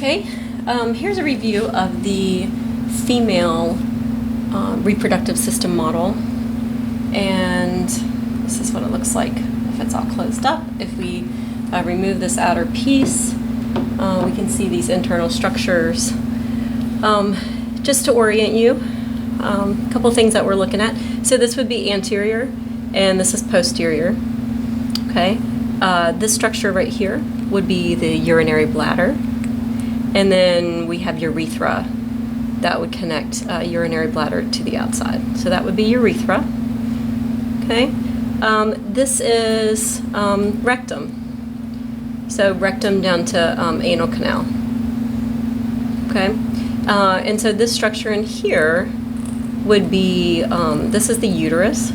Okay, here's a review of the female reproductive system model, and this is what it looks like if it's all closed up. If we remove this outer piece, we can see these internal structures. Just to orient you, a couple things that we're looking at. So this would be anterior, and this is posterior. Okay, this structure right here would be the urinary bladder. And then we have urethra that would connect urinary bladder to the outside. So that would be urethra. Okay. This is rectum. So rectum down to anal canal. Okay. And so this structure in here would be, this is the uterus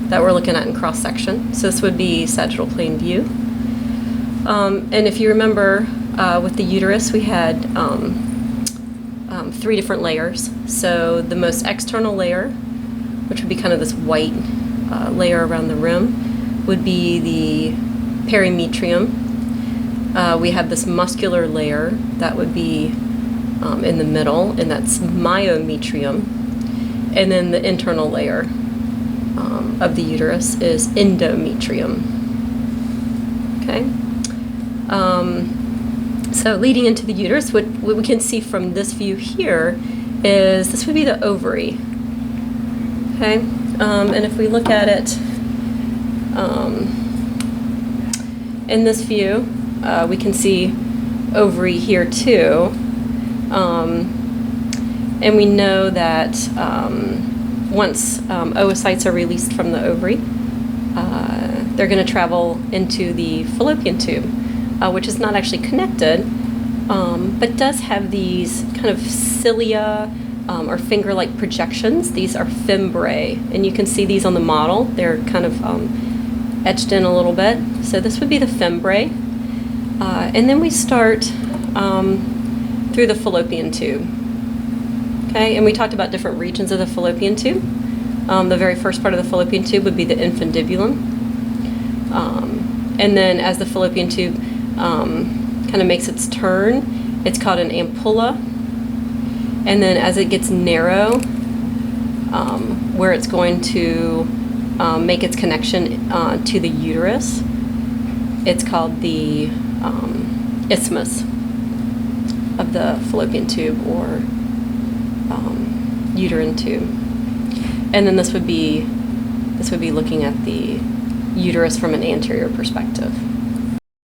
that we're looking at in cross section. So this would be sagittal plane view. And if you remember, with the uterus, we had 3 different layers. So the most external layer, which would be kind of this white layer around the rim, would be the perimetrium. We have this muscular layer that would be in the middle, and that's myometrium. And then the internal layer of the uterus is endometrium. Okay. So leading into the uterus, what we can see from this view here is this would be the ovary. Okay, and if we look at it in this view, we can see ovary here too. And we know that once oocytes are released from the ovary, they're going to travel into the fallopian tube, which is not actually connected, but does have these kind of cilia or finger-like projections. These are fimbriae, and you can see these on the model. They're kind of etched in a little bit. So this would be the fimbriae. And then we start through the fallopian tube. Okay, and we talked about different regions of the fallopian tube. The very first part of the fallopian tube would be the infundibulum. And then as the fallopian tube kind of makes its turn, it's called an ampulla. And then as it gets narrow, where it's going to make its connection to the uterus, it's called the isthmus of the fallopian tube, or uterine tube. And then this would be looking at the uterus from an anterior perspective.